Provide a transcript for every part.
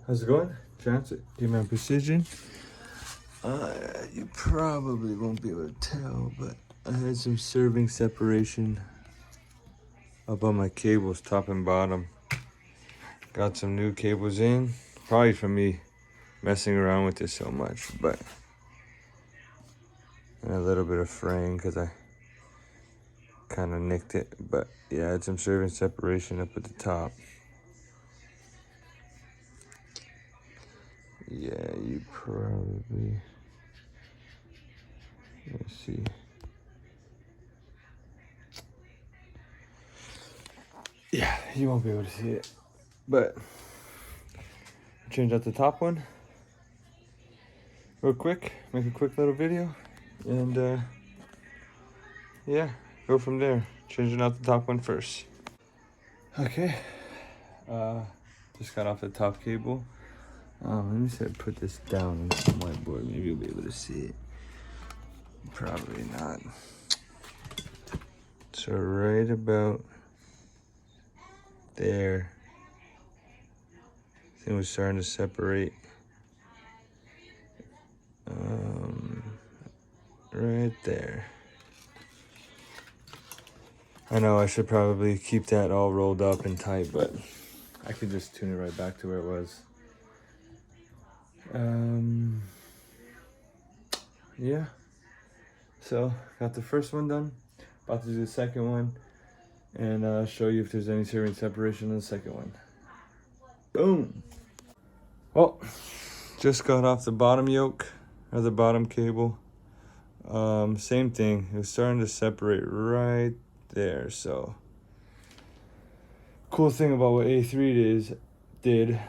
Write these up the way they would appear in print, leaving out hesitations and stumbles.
How's it going? Transit, D-Man Precision. You probably won't be able to tell, but I had some serving separation up on my cables, top and bottom. Got some new cables in, probably from me messing around with this so much, but and a little bit of fraying because I kind of nicked it. But yeah, I had some serving separation up at the top. Yeah, you probably, let's see. Yeah, you won't be able to see it, but change out the top one real quick, make a quick little video, and yeah, go from there. Changing out the top one first. Okay, just got off the top cable. Let me put this down on the whiteboard. Maybe you'll be able to see it. Probably not. So right about there, I think we're starting to separate. Right there. I know I should probably keep that all rolled up and tight, but I could just tune it right back to where it was. Yeah. So got the first one done. About to do the second one, and show you if there's any serving separation in the second one. Boom. Well, just got off the bottom yoke or the bottom cable. Same thing. It was starting to separate right there. So cool thing about what A3 did.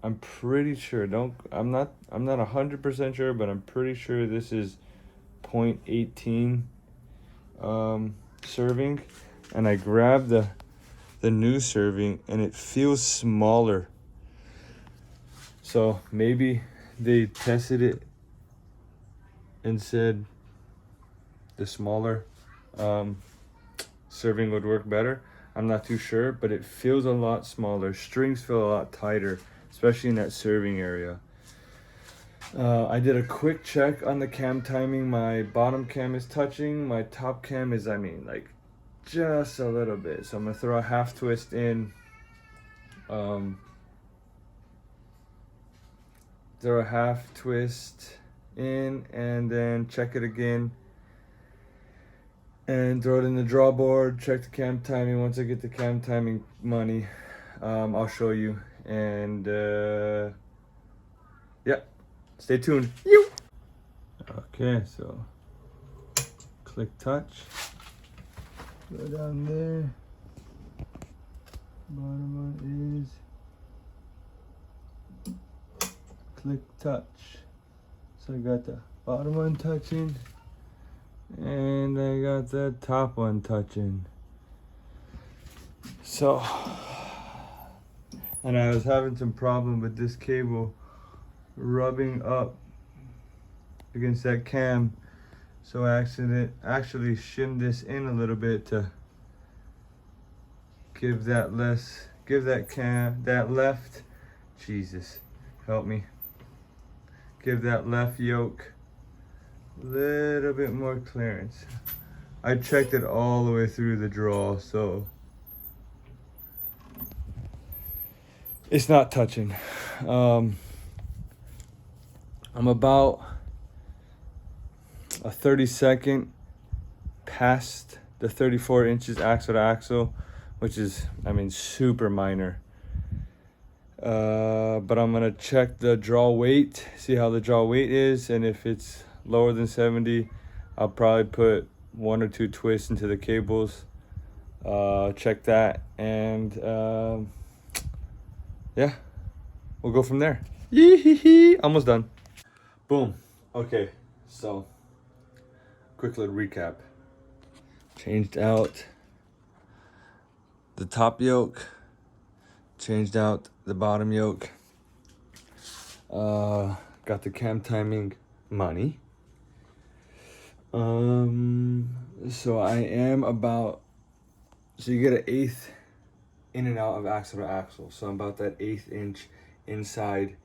I'm pretty sure. I'm not 100% sure, but I'm pretty sure this is 0.18 serving, and I grabbed the new serving, and it feels smaller. So maybe they tested it and said the smaller serving would work better. I'm not too sure, but it feels a lot smaller. Strings feel a lot tighter, especially in that serving area. I did a quick check on the cam timing. My bottom cam is touching. My top cam is, like just a little bit. So I'm gonna throw a half twist in. Throw a half twist in and then check it again. And throw it in the drawboard, check the cam timing. Once I get the cam timing money, I'll show you. And yeah, stay tuned. Okay, so click touch. Go down there. Bottom one is click touch. So I got the bottom one touching, and I got the top one touching. So, and I was having some problem with this cable rubbing up against that cam, so I actually shimmed this in a little bit to give that left, Jesus, help me, give that left yoke a little bit more clearance. I checked it all the way through the draw, so it's not touching. I'm about a 32nd past the 34 inches axle to axle, which is, super minor. But I'm gonna check the draw weight, see how the draw weight is, and if it's lower than 70, I'll probably put 1 or 2 twists into the cables. Check that, and yeah, we'll go from there. Yee-hee-hee. Almost done. Boom. Okay, so quick little recap. Changed out the top yoke, changed out the bottom yoke, got the cam timing money. So I am about, so you get an 1/8 in and out of axle to axle. So I'm about that 1/8 inch inside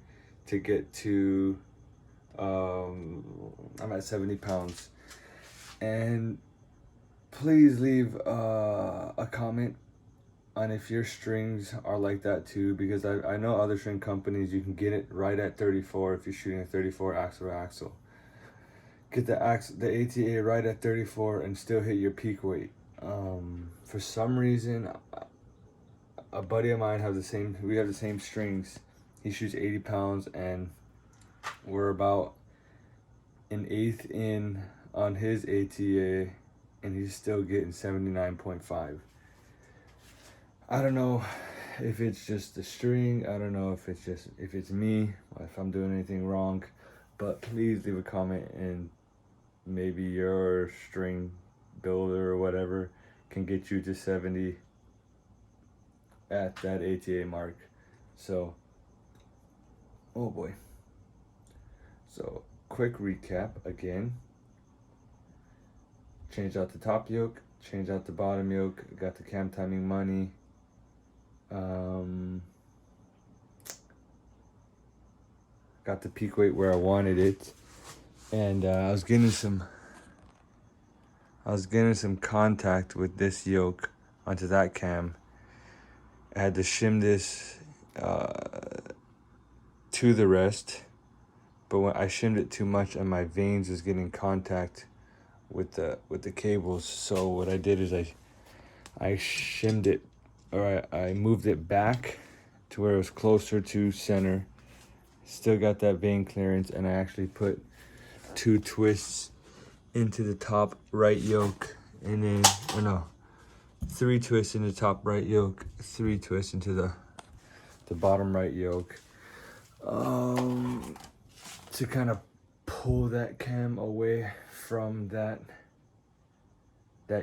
to get to, I'm at 70 pounds. And please leave a comment on if your strings are like that too, because I know other string companies, you can get it right at 34 if you're shooting a 34 axle to axle. Get the ATA right at 34 and still hit your peak weight. For some reason, a buddy of mine we have the same strings. He shoots 80 pounds and we're about an 1/8 in on his ATA and he's still getting 79.5. I don't know if it's just the string. I don't know if it's me, or if I'm doing anything wrong, but please leave a comment and maybe your string builder or whatever can get you to 70 at that ATA mark. So, oh boy. So, quick recap again. Change out the top yoke, change out the bottom yoke, got the cam timing money. Got the peak weight where I wanted it, and I was getting some contact with this yoke onto that cam. I had to shim this to the rest, but when I shimmed it too much and my vanes was getting contact with the cables, so what I did is I shimmed it, or I moved it back to where it was closer to center. Still got that vane clearance, and I actually put 2 twists into the top right yoke, and then, or no, 3 twists in the top right yoke, 3 twists into the bottom right yoke, to kind of pull that cam away from that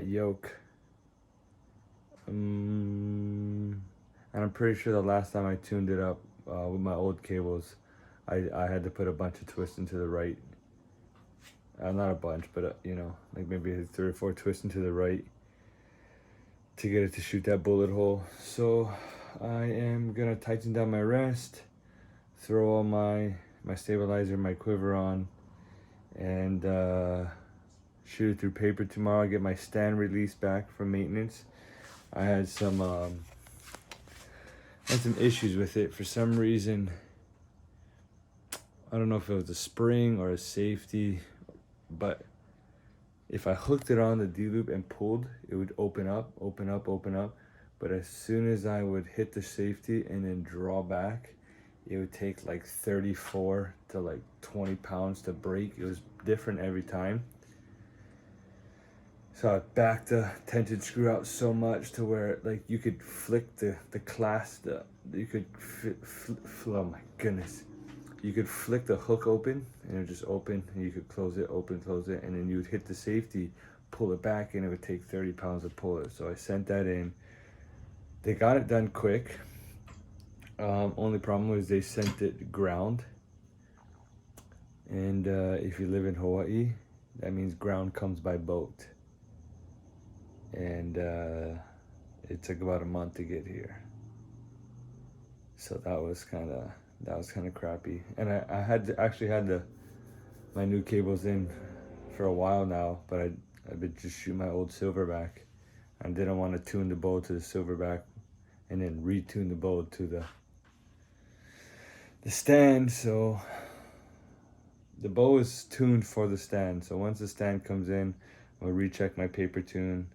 yoke. And I'm pretty sure the last time I tuned it up with my old cables, I had to put a bunch of twists into the right. Not a bunch, but you know, like maybe 3 or 4 twists into the right to get it to shoot that bullet hole. So I am gonna tighten down my rest, throw all my stabilizer, my quiver on, and shoot it through paper tomorrow. Get my stand release back from maintenance. I had some issues with it for some reason. I don't know if it was a spring or a safety, but if I hooked it on the D-loop and pulled, it would open up. But as soon as I would hit the safety and then draw back, it would take like 34 to like 20 pounds to break. It was different every time. So I backed the tented screw out so much to where like you could flick the clasp, you could oh my goodness. You could flick the hook open and it would just open, and you could close it, open, close it, and then you would hit the safety, pull it back, and it would take 30 pounds to pull it. So I sent that in. They got it done quick. Only problem was they sent it ground. And if you live in Hawaii, that means ground comes by boat. And it took about a month to get here. So that was kind of crappy. And I had my new cables in for a while now, but I've been just shooting my old silverback. I didn't want to tune the bow to the silverback and then retune the bow to the stand. So the bow is tuned for the stand. So once the stand comes in, I'll recheck my paper tune.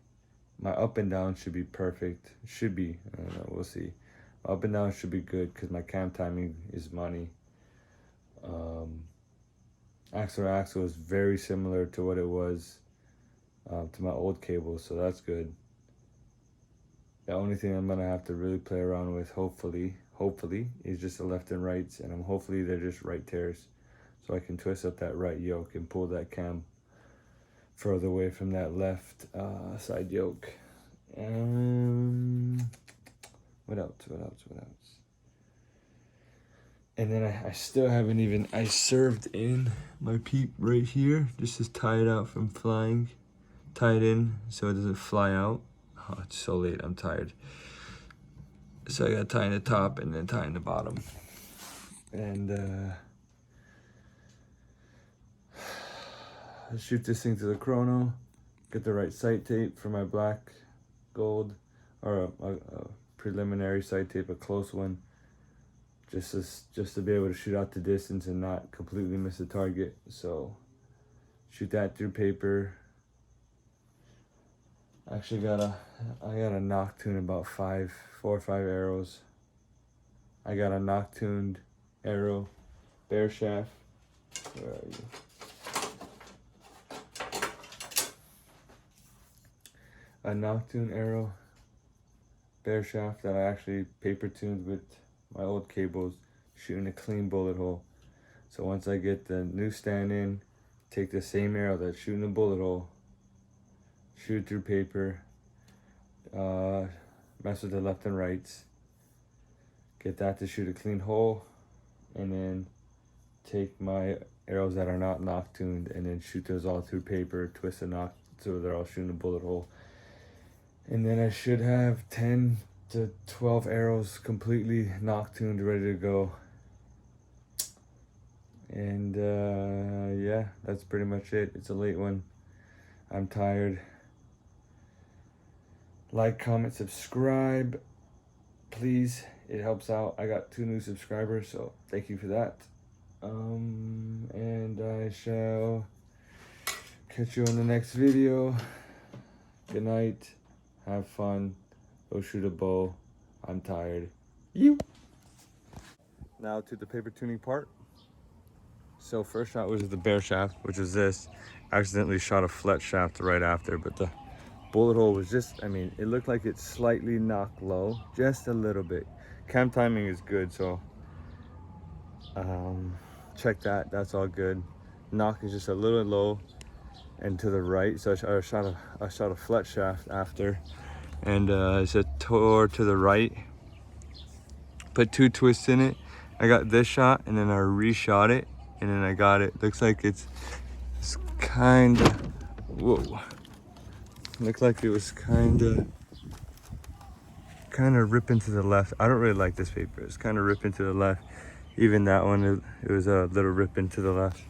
My up and down should be perfect. Should be. I don't know. We'll see. Up and down should be good because my cam timing is money. Axle to axle is very similar to what it was to my old cable, so that's good. The only thing I'm gonna have to really play around with, hopefully, is just the left and rights, and hopefully they're just right tears, so I can twist up that right yoke and pull that cam further away from that left side yoke. What else? And then I still haven't even, I served in my peep right here. This is tied out from flying. Tied in so it doesn't fly out. Oh, it's so late, I'm tired. So I gotta tighten the top and then tighten the bottom. And I'll shoot this thing to the chrono, get the right sight tape for my black gold, or a preliminary sight tape, a close one, just to be able to shoot out the distance and not completely miss the target. So shoot that through paper. Actually I got a knock-tuned about 4 or 5 arrows. I got a knock-tuned arrow, bear shaft. Where are you? A knock-tuned arrow, bear shaft that I actually paper tuned with my old cables, shooting a clean bullet hole. So once I get the new stand in, take the same arrow that's shooting the bullet hole, shoot through paper, mess with the left and rights, get that to shoot a clean hole, and then take my arrows that are not knock-tuned and then shoot those all through paper, twist and knock so they're all shooting a bullet hole. And then I should have 10 to 12 arrows completely knock-tuned, ready to go. And yeah, that's pretty much it. It's a late one. I'm tired. Like, comment, subscribe, please. It helps out. I got 2 new subscribers, so thank you for that. And I shall catch you on the next video. Good night. Have fun. Go shoot a bow. I'm tired. You. Now to the paper tuning part. So first shot was the bear shaft, which is this. Accidentally shot a flet shaft right after, but the bullet hole was just, I mean, it looked like it slightly knocked low, just a little bit. Cam timing is good, so check that. That's all good. Knock is just a little low and to the right. So I shot a flet shaft after. And it's a tore to the right. Put 2 twists in it. I got this shot and then I reshot it and then I got it. Looks like it's kind of, whoa. Looked like it was kind of ripping to the left. I don't really like this paper. It's kind of ripping to the left. Even that one, it was a little ripping to the left.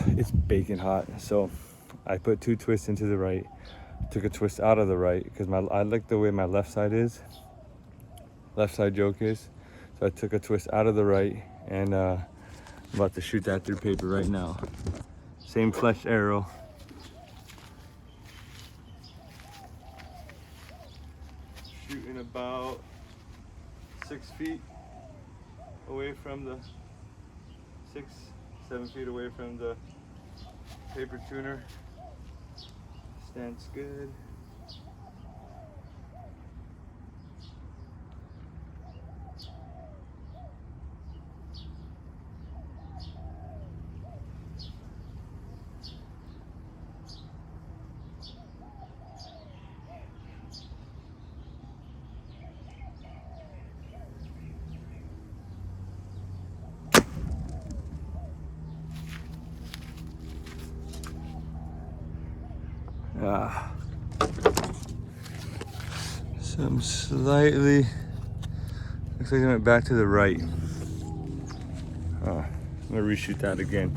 It's baking hot. So I put 2 twists into the right. Took a twist out of the right because I like the way my left side yoke is. So I took a twist out of the right and I'm about to shoot that through paper right now. Same flesh arrow. Shooting about 6 feet away from the 7 feet away from the paper tuner. Stands good. So I'm slightly, looks like I went back to the right. I'm gonna reshoot that again.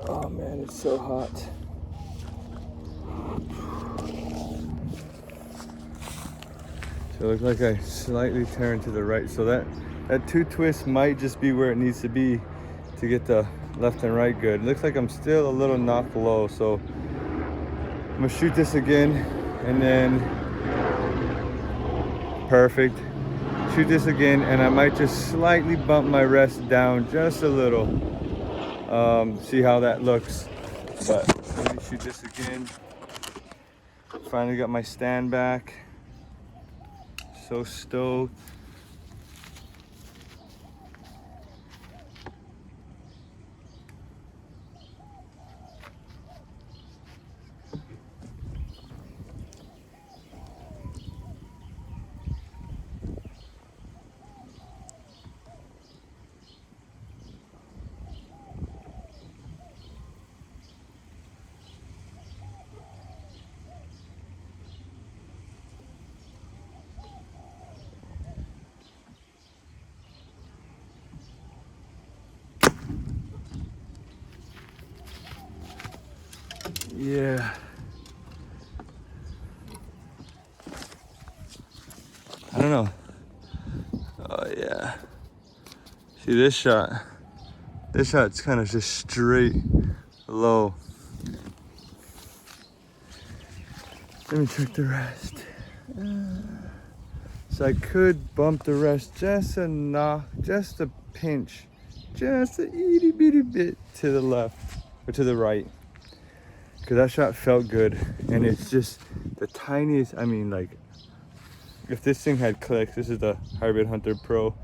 Oh man, it's so hot. So it looks like I slightly turned to the right. So that 2 twists might just be where it needs to be to get the left and right good. Looks like I'm still a little knocked low, so I'm gonna shoot this again and then perfect. Shoot this again and I might just slightly bump my rest down just a little. See how that looks. But let me shoot this again. Finally got my stand back. So stoked. Yeah. I don't know. Oh yeah. See this shot? This shot's kind of just straight low. Let me check the rest. So I could bump the rest just a knock, just a pinch, just a itty bitty bit to the left or to the right. Cause that shot felt good, and it's just the tiniest. I mean, like, if this thing had clicks, this is the Hybrid Hunter Pro.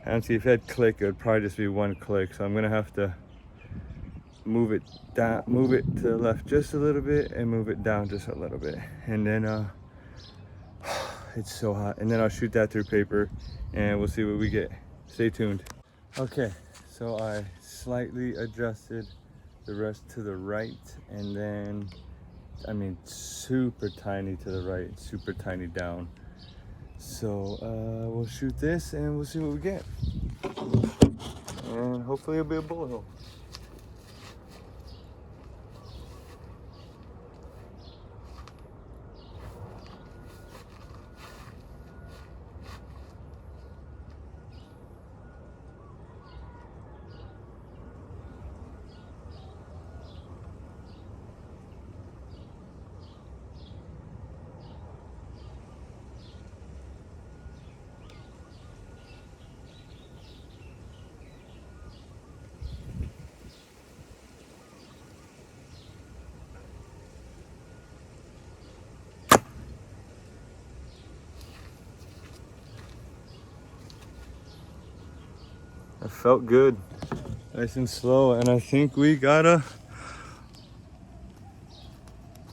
And see, if it had click, it would probably just be one click. So I'm gonna have to move it down, move it to the left just a little bit, and move it down just a little bit, and then it's so hot. And then I'll shoot that through paper, and we'll see what we get. Stay tuned. Okay, so I slightly adjusted the rest to the right, and then, I mean, super tiny to the right, super tiny down. So we'll shoot this and we'll see what we get. And hopefully it'll be a bullet hole. It felt good, nice and slow, and I think we got a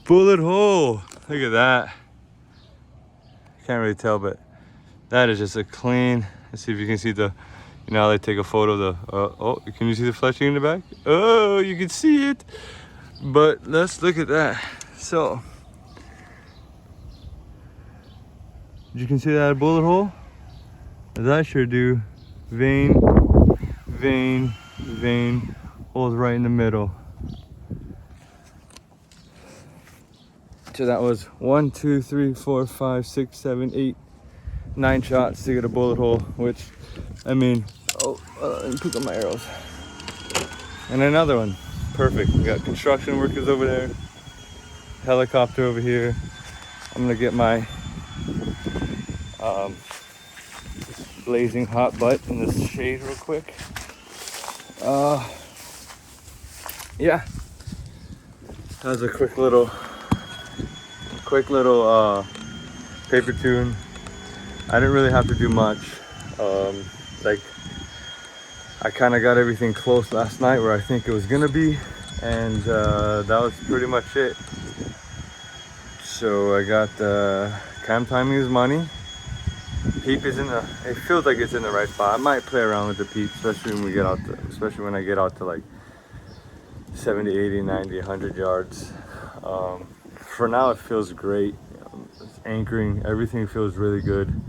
bullet hole. Look at that. Can't really tell, but that is just a clean. Let's see if you can see the, you know how they take a photo of the, oh, can you see the fletching in the back? Oh, you can see it. But let's look at that. So, you can see that bullet hole? As I sure do. Vein, vein, vein, holes right in the middle. So that was 1, 2, 3, 4, 5, 6, 7, 8, 9 shots to get a bullet hole, which, I mean, let me pick up my arrows. And another one, perfect. We got construction workers over there, helicopter over here. I'm gonna get my blazing hot butt in this shade real quick. Yeah, that was a quick little paper tune. I didn't really have to do much. Like, I kind of got everything close last night where I think it was gonna be, and that was pretty much it. So I got cam timing is money. Peep is in the, it feels like it's in the right spot. I might play around with the peep, especially when we get out to, especially when I get out to like 70, 80, 90, 100 yards. For now it feels great. It's anchoring, everything feels really good.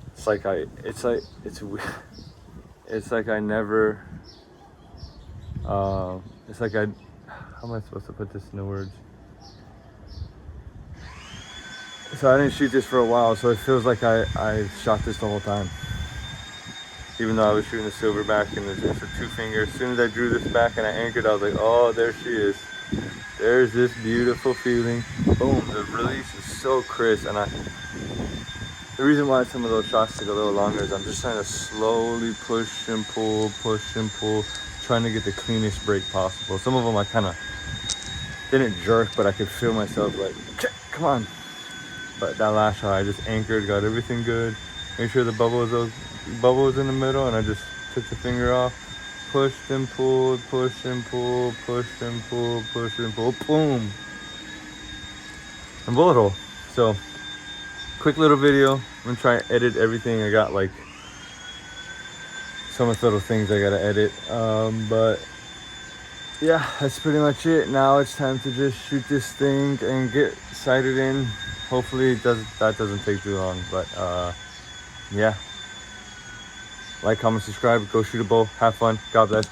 It's like I never, how am I supposed to put this into words? So I didn't shoot this for a while, so it feels like I shot this the whole time. Even though I was shooting the silverback and it's just a 2-finger. As soon as I drew this back and I anchored, I was like, oh, there she is. There's this beautiful feeling. Boom, the release is so crisp. And the reason why some of those shots take a little longer is I'm just trying to slowly push and pull, trying to get the cleanest break possible. Some of them I kind of didn't jerk, but I could feel myself like, come on. But that last shot, I just anchored, got everything good. Make sure the bubble was in the middle, and I just took the finger off, pushed and pulled, pushed and pulled, pushed and pulled, pushed and pulled, boom. And bullet hole. So, quick little video. I'm gonna try and edit everything. I got like so much little things I gotta edit. But yeah, that's pretty much it. Now it's time to just shoot this thing and get sighted in. Hopefully that doesn't take too long, but yeah. Like, comment, subscribe, go shoot a bow, have fun, God bless.